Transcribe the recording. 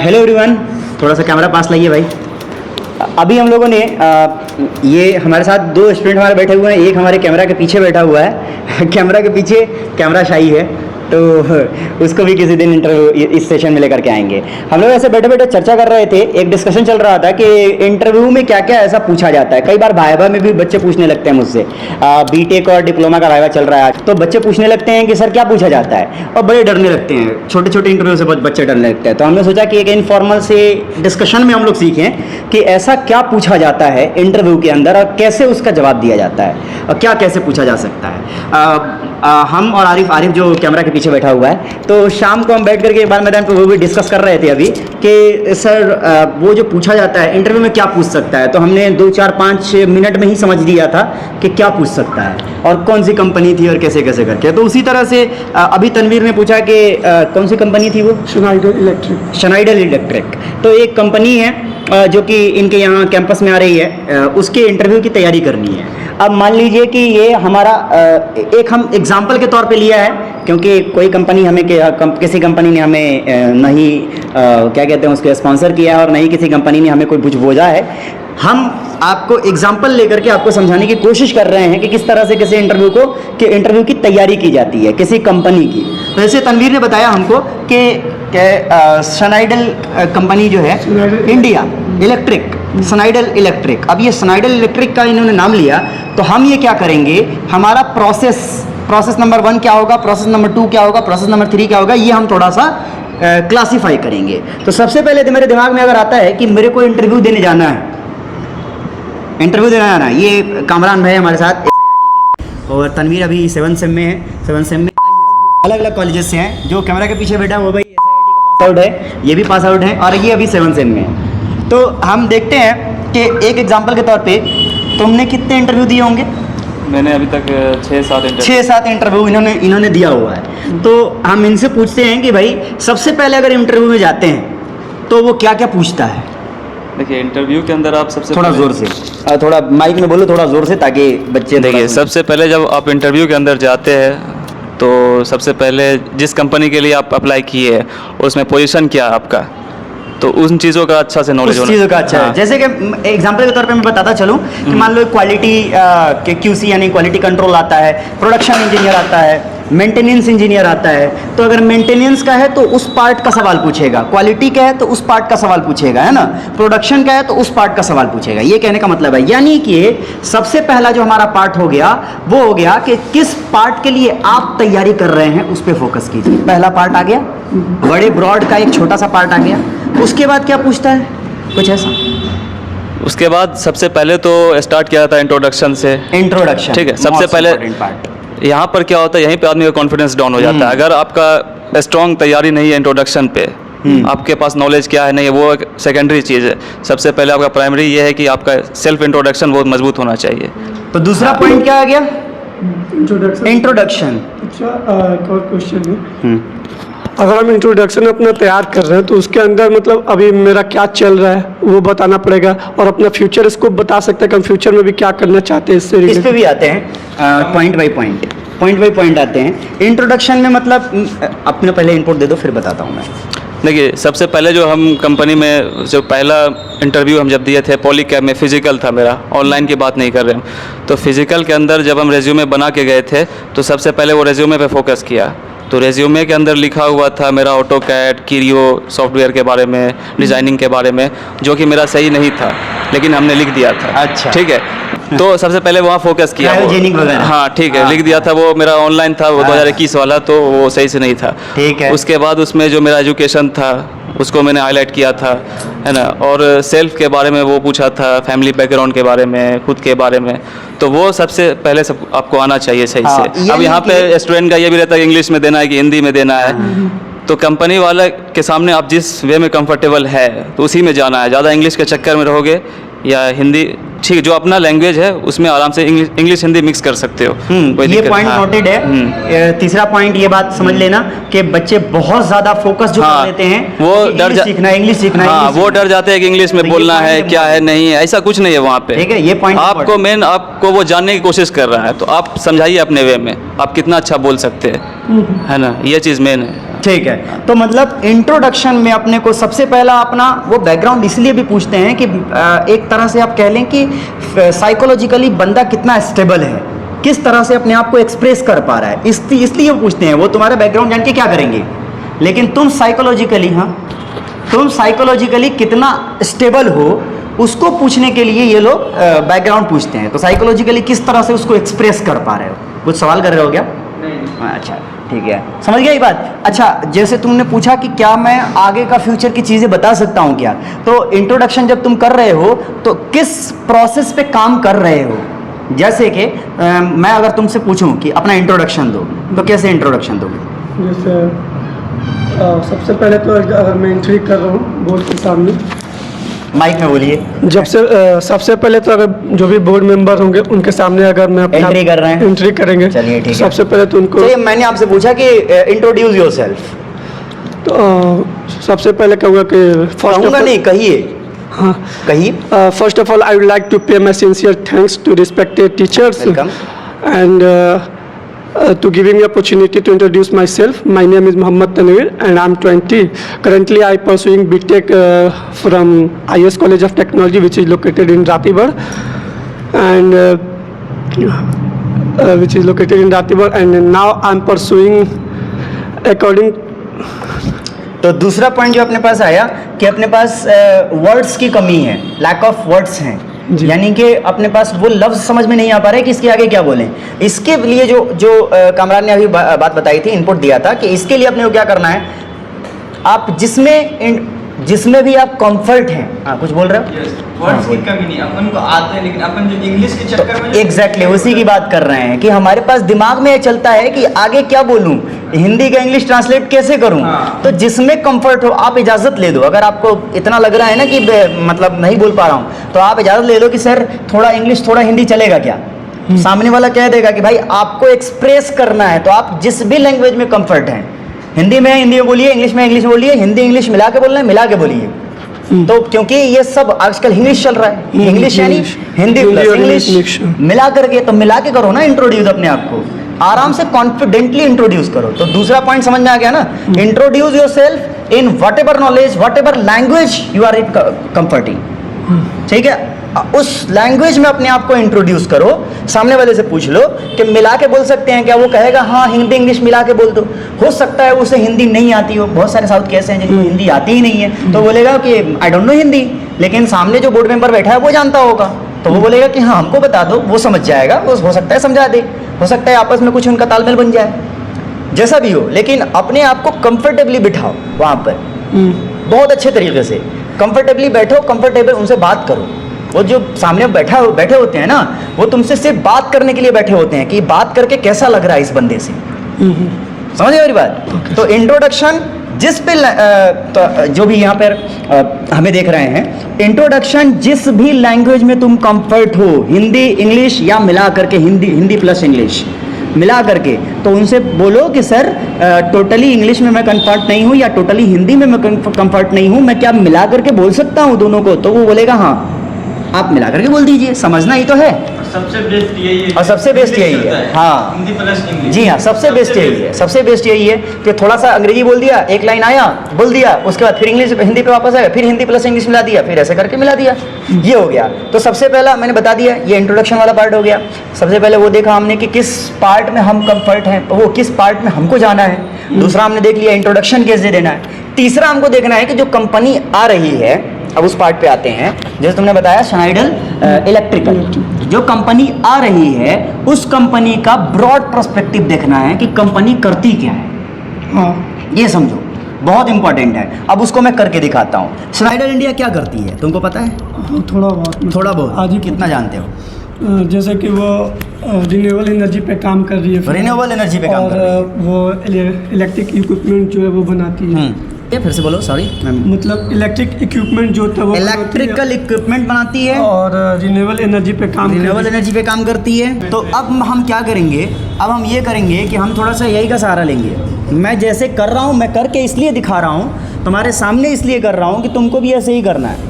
Hello everyone, थोड़ा सा camera पास लाइए भाई। अभी हम लोगों ने ये हमारे साथ दो स्टूडेंट हमारे बैठे हुए हैं, एक हमारे कैमरा के पीछे बैठा हुआ है कैमरा के पीछे कैमरा शाही है, तो उसको भी किसी दिन इंटरव्यू इस सेशन में लेकर के आएंगे। हम लोग ऐसे बैठे बैठे चर्चा कर रहे थे, एक डिस्कशन चल रहा था कि इंटरव्यू में क्या क्या ऐसा पूछा जाता है। कई बार वाइवा में भी बच्चे पूछने लगते हैं मुझसे, बीटेक और डिप्लोमा का वाइवा चल रहा है, तो बच्चे पूछने लगते हैं कि सर क्या पूछा जाता है, और बड़े डरने लगते हैं। छोटे छोटे इंटरव्यू से बच्चे डरने लगते हैं। तो हमने सोचा कि एक इनफॉर्मल से डिस्कशन में हम लोग सीखें कि ऐसा क्या पूछा जाता है इंटरव्यू के अंदर और कैसे उसका जवाब दिया जाता है और क्या कैसे पूछा जा सकता है। हम और आरिफ जो कैमरा के पीछे बैठा हुआ है, तो शाम को हम बैठ करके एक बार मैदान पर वो भी डिस्कस कर रहे थे अभी कि सर वो जो पूछा जाता है इंटरव्यू में क्या पूछ सकता है। तो हमने 2, 4, 5 मिनट में ही समझ लिया था कि क्या पूछ सकता है और कौन सी कंपनी थी और कैसे कैसे करके। तो उसी तरह से अभी तनवीर ने पूछा कि कौन सी कंपनी थी वो, शनाइडर इलेक्ट्रिक। तो एक कंपनी है जो कि इनके यहाँ कैंपस में आ रही है, उसके इंटरव्यू की तैयारी करनी है। अब मान लीजिए कि ये हमारा एक हम एग्जाम्पल के तौर पे लिया है, क्योंकि कोई कंपनी हमें किसी कंपनी ने हमें नहीं क्या कहते हैं उसके स्पॉन्सर किया है और नहीं किसी कंपनी ने हमें कोई कुछ बोझा है। हम आपको एग्जाम्पल लेकर के आपको समझाने की कोशिश कर रहे हैं कि किस तरह से किसी इंटरव्यू की तैयारी की जाती है किसी कंपनी की। तो जैसे तनवीर ने बताया हमको कि शनाइडर कंपनी जो है इंडिया इलेक्ट्रिक, शनाइडर इलेक्ट्रिक। अब ये शनाइडर इलेक्ट्रिक का इन्होंने नाम लिया, तो हम ये क्या करेंगे, हमारा प्रोसेस नंबर 1 क्या होगा, प्रोसेस नंबर 2 क्या होगा, प्रोसेस नंबर 3 क्या होगा, ये हम थोड़ा सा क्लासीफाई करेंगे। तो सबसे पहले तो मेरे दिमाग में अगर आता है कि मेरे को इंटरव्यू देने जाना है, ये कामरान भाई हमारे साथ और तनवीर अभी 7 सेम में है, 7 सेम में अलग अलग कॉलेजेस से हैं। जो कैमरा के पीछे बैठा वो भाई SIIT का पास आउट है, ये भी पास आउट है और ये अभी 7 सेम में है। तो हम देखते हैं कि एक एग्जांपल के तौर पे तुमने कितने इंटरव्यू दिए होंगे? मैंने अभी तक 6-7 इंटरव्यू इन्होंने दिया हुआ है। तो हम इनसे पूछते हैं कि भाई सबसे पहले अगर इंटरव्यू में जाते हैं तो वो क्या क्या पूछता है। देखिए, इंटरव्यू के अंदर आप सबसे थोड़ा जोर से, थोड़ा माइक में बोलो थोड़ा जोर से, ताकि बच्चे देखिए। सबसे पहले जब आप इंटरव्यू के अंदर जाते हैं तो सबसे पहले जिस कंपनी के लिए आप अप्लाई किए हैं उसमें पोजीशन क्या है आपका, तो उन चीज़ों का अच्छा से नॉलेज होना, चीज़ों का अच्छा है। जैसे कि एग्जांपल के तौर पे मैं बताता चलूँ कि मान लो क्वालिटी के QC यानी क्वालिटी कंट्रोल आता है, प्रोडक्शन इंजीनियर आता है, मेंटेनेंस इंजीनियर आता है। तो अगर मेंटेनेंस का है तो उस पार्ट का सवाल पूछेगा, क्वालिटी का है तो उस पार्ट का सवाल पूछेगा, है ना, प्रोडक्शन का है तो उस पार्ट का सवाल पूछेगा। ये कहने का मतलब है, यानी कि सबसे पहला जो हमारा पार्ट हो गया वो हो गया कि किस पार्ट के लिए आप तैयारी कर रहे हैं उस पर फोकस कीजिए। पहला पार्ट आ गया, बड़े ब्रॉड का एक छोटा सा पार्ट आ गया। उसके बाद क्या पूछता है, कुछ ऐसा? उसके बाद सबसे पहले तो स्टार्ट किया था इंट्रोडक्शन से। इंट्रोडक्शन, ठीक है। सबसे पहले यहाँ पर क्या होता है, यहीं पे आदमी का कॉन्फिडेंस डाउन हो जाता है। अगर आपका स्ट्रॉन्ग तैयारी नहीं है इंट्रोडक्शन पे, आपके पास नॉलेज क्या है नहीं है, वो एक सेकेंडरी चीज़ है। सबसे पहले आपका प्राइमरी ये है कि आपका सेल्फ इंट्रोडक्शन बहुत मजबूत होना चाहिए। तो दूसरा पॉइंट क्या आ गया, इंट्रोडक्शन। अच्छा, एक और क्वेश्चन है, अगर हम इंट्रोडक्शन अपना तैयार कर रहे हैं तो उसके अंदर मतलब अभी मेरा क्या चल रहा है वो बताना पड़ेगा और अपना फ्यूचर स्कोप बता सकते हैं कि हम फ्यूचर में भी क्या करना चाहते हैं। इससे इस पे भी आते हैं, पॉइंट बाय पॉइंट आते हैं। इंट्रोडक्शन में मतलब अपने पहले इनपुट दे दो फिर बताता हूँ मैं। देखिए, सबसे पहले जो हम कंपनी में जो पहला इंटरव्यू हम जब दिए थे पॉलीकैब में, फिजिकल था मेरा, ऑनलाइन की बात नहीं कर रहे हम। तो फिजिकल के अंदर जब हम रेज्यूमे बना के गए थे तो सबसे पहले वो रेज्यूमे पे फोकस किया। तो रेज्यूमे के अंदर लिखा हुआ था मेरा ऑटोकैड, किरियो सॉफ्टवेयर के बारे में, डिज़ाइनिंग के बारे में, जो कि मेरा सही नहीं था लेकिन हमने लिख दिया था। अच्छा, ठीक है। तो सबसे पहले वहाँ फोकस किया। हाँ ठीक है, लिख दिया था। वो मेरा ऑनलाइन था, वो 2021 वाला, तो वो सही से नहीं था। ठीक है। उसके बाद उसमें जो मेरा एजुकेशन था उसको मैंने हाईलाइट किया था, है ना, और सेल्फ के बारे में वो पूछा था, फैमिली बैकग्राउंड के बारे में, खुद के बारे में। तो वो सबसे पहले सब आपको आना चाहिए सही से। अब यहाँ पे स्टूडेंट का ये भी रहता है इंग्लिश में देना है कि हिंदी में देना है। तो कंपनी वाले के सामने आप जिस वे में कंफर्टेबल है तो उसी में जाना है। ज़्यादा इंग्लिश के चक्कर में रहोगे या हिंदी, ठीक, जो अपना लैंग्वेज है उसमें आराम से इंग्लिश हिंदी मिक्स कर सकते हो। ये पॉइंट नोटेड है। तीसरा पॉइंट ये बात समझ लेना कि बच्चे बहुत ज्यादा फोकस जो कर लेते हैं वो डर सीखना है, इंग्लिश सीखना है। हाँ, वो डर जाते हैं कि इंग्लिश में बोलना है, क्या है, नहीं है, ऐसा कुछ नहीं है वहाँ पे। ठीक है, ये पॉइंट आपको मेन आपको वो जानने की कोशिश कर रहा है, तो आप समझाइए अपने वे में आप कितना अच्छा बोल सकते हैं, है ना, ये चीज़ मेन है। ठीक है, तो मतलब इंट्रोडक्शन में अपने को सबसे पहला अपना वो बैकग्राउंड इसलिए भी पूछते हैं कि एक तरह से आप कह लें कि साइकोलॉजिकली बंदा कितना स्टेबल है, किस तरह से अपने आप को एक्सप्रेस कर पा रहा है, इसलिए वो पूछते हैं। वो तुम्हारा बैकग्राउंड जान के क्या करेंगे, लेकिन तुम साइकोलॉजिकली, हाँ तुम साइकोलॉजिकली कितना स्टेबल हो उसको पूछने के लिए ये लोग बैकग्राउंड पूछते हैं। तो साइकोलॉजिकली किस तरह से उसको एक्सप्रेस कर पा रहे हो, कुछ सवाल कर रहे हो क्या? नहीं। अच्छा ठीक है, समझ गया ये बात। अच्छा, जैसे तुमने पूछा कि क्या मैं आगे का फ्यूचर की चीज़ें बता सकता हूँ क्या, तो इंट्रोडक्शन जब तुम कर रहे हो तो किस प्रोसेस पे काम कर रहे हो। जैसे कि मैं अगर तुमसे पूछूं कि अपना इंट्रोडक्शन दो, तो कैसे इंट्रोडक्शन दोगे? जैसे सबसे पहले तो अगर मैं एंट्री कर रहा हूँ बोर्ड के सामने, माइक में बोलिए। सबसे पहले तो अगर जो भी बोर्ड मेंबर होंगे उनके सामने अगर मैं एंट्री कर रहे हैं, एंट्री करेंगे, चलिए ठीक है। सबसे पहले तो उनको मैंने आपसे पूछा कि इंट्रोड्यूस योरसेल्फ, तो सबसे पहले कहूँगा कि नहीं कहिए, हाँ कहिए। First of all I would like to pay my sincere thanks to respected teachers and to giving me opportunity to introduce myself. My name is Mohammad Tanvir and I'm 20. Currently I pursuing BTech from IS College of Technology, which is located in Ratibad, and now I'm pursuing according. तो दूसरा point जो अपने पास आया कि अपने पास words की कमी है, लैक ऑफ वर्ड्स हैं, यानी कि अपने पास वो लफ्ज़ समझ में नहीं आ पा रहे कि इसके आगे क्या बोलें। इसके लिए जो कामरान ने अभी बात बताई थी, इनपुट दिया था कि इसके लिए अपने को क्या करना है, आप जिसमें भी आप कंफर्ट हैं, हाँ कुछ बोल रहे हो, वर्ड्स की कमी नहीं, अपन को आते हैं, लेकिन अपन जो इंग्लिश के चक्कर में एग्जैक्टली उसी की बात कर रहे हैं कि हमारे पास दिमाग में ये चलता है कि आगे क्या बोलूं, हिंदी का इंग्लिश ट्रांसलेट कैसे करूं। हाँ। तो जिसमें कंफर्ट हो आप इजाज़त ले दो। अगर आपको इतना लग रहा है ना कि मतलब नहीं बोल पा रहा हूं, तो आप इजाज़त ले लो कि सर थोड़ा इंग्लिश थोड़ा हिंदी चलेगा क्या। सामने वाला कह देगा कि भाई आपको एक्सप्रेस करना है, तो आप जिस भी लैंग्वेज में कंफर्ट हैं, हिंदी में हिंदी में बोलिए, इंग्लिश में इंग्लिश बोलिए, हिंदी इंग्लिश मिला के बोलना है, मिला के बोलिए। तो क्योंकि ये सब आजकल इंग्लिश चल रहा है, इंग्लिश यानी हिंदी प्लस इंग्लिश मिला करके, तो मिला के करो ना इंट्रोड्यूस, अपने आप को आराम से कॉन्फिडेंटली इंट्रोड्यूस करो। तो दूसरा पॉइंट समझ में आ गया ना, introduce yourself in whatever knowledge, whatever language you are in comforting, ठीक है, उस लैंग्वेज में अपने आप को इंट्रोड्यूस करो। सामने वाले से पूछ लो कि मिला के बोल सकते हैं क्या, वो कहेगा हाँ हिंदी इंग्लिश मिला के बोल दो। हो सकता है उसे हिंदी नहीं आती हो, बहुत सारे साउथ के ऐसे हैं जिनको हिंदी आती ही नहीं है, तो बोलेगा कि आई डोंट नो हिंदी, लेकिन सामने जो बोर्ड मेंबर बैठा है वो जानता होगा, तो वो बोलेगा कि हाँ हमको बता दो, वो समझ जाएगा, वो हो सकता है समझा दे, हो सकता है आपस में कुछ उनका तालमेल बन जाए, जैसा भी हो, लेकिन अपने आप को कंफर्टेबली बिठाओ वहाँ पर, बहुत अच्छे तरीके से कंफर्टेबली बैठो, कंफर्टेबल उनसे बात करो। वो जो सामने बैठे होते हैं ना, वो तुमसे सिर्फ बात करने के लिए बैठे होते हैं कि बात करके कैसा लग रहा है इस बंदे से, समझ गए मेरी बात। तो इंट्रोडक्शन जिस पे तो जो भी यहाँ पर हमें देख रहे हैं, इंट्रोडक्शन जिस भी लैंग्वेज में तुम कंफर्ट हो, हिंदी इंग्लिश या मिला करके हिंदी प्लस इंग्लिश मिला करके, तो उनसे बोलो कि सर टोटली इंग्लिश में मैं कंफर्ट नहीं हूँ या टोटली हिंदी में मैं कंफर्ट नहीं हूँ, मैं क्या मिला करके बोल सकता हूँ दोनों को, तो वो बोलेगा हाँ आप मिला करके बोल दीजिए, समझना ही तो है। सबसे बेस्ट यही है, और सबसे बेस्ट यही है, हाँ हिंदी प्लस इंग्लिश, जी हाँ, सबसे बेस्ट यही है, सबसे बेस्ट यही है कि थोड़ा सा अंग्रेजी बोल दिया, एक लाइन आया बोल दिया, उसके बाद फिर इंग्लिश हिंदी पे वापस आया, फिर हिंदी प्लस इंग्लिश मिला दिया, फिर ऐसे करके मिला दिया, ये हो गया। तो सबसे पहला मैंने बता दिया, ये इंट्रोडक्शन वाला पार्ट हो गया। सबसे पहले वो देखा हमने कि किस पार्ट में हम कंफर्ट हैं, वो किस पार्ट में हमको जाना है। दूसरा हमने देख लिया इंट्रोडक्शन कैसे देना है। तीसरा हमको देखना है कि जो कंपनी आ रही है, अब उस पार्ट पे आते हैं, जैसे तुमने बताया स्नाइडर इलेक्ट्रिकल, जो कंपनी आ रही है उस कंपनी का ब्रॉड पर्सपेक्टिव देखना है कि कंपनी करती क्या है, हाँ ये समझो, बहुत इंपॉर्टेंट है। अब उसको मैं करके दिखाता हूँ। स्नाइडर इंडिया क्या करती है तुमको पता है? थोड़ा बहुत, थोड़ा बहुत, आज ही कितना जानते हो? जैसे कि वो रिन्यूएबल एनर्जी पे काम कर रही है, रिन्यूएबल एनर्जी पे काम कर रही है, वो इलेक्ट्रिक इक्विपमेंट जो है वो बनाती है। ये फिर से बोलो, सॉरी, मतलब इलेक्ट्रिक इक्विपमेंट जो होता है वो इलेक्ट्रिकल इक्विपमेंट बनाती है और रिन्यूएबल एनर्जी पे काम करती है। तो अब हम क्या करेंगे, अब हम ये करेंगे कि हम थोड़ा सा यही का सहारा लेंगे। मैं जैसे कर रहा हूँ, मैं करके इसलिए दिखा रहा हूँ, तुम्हारे सामने इसलिए कर रहा हूँ कि तुमको भी ऐसे ही करना है।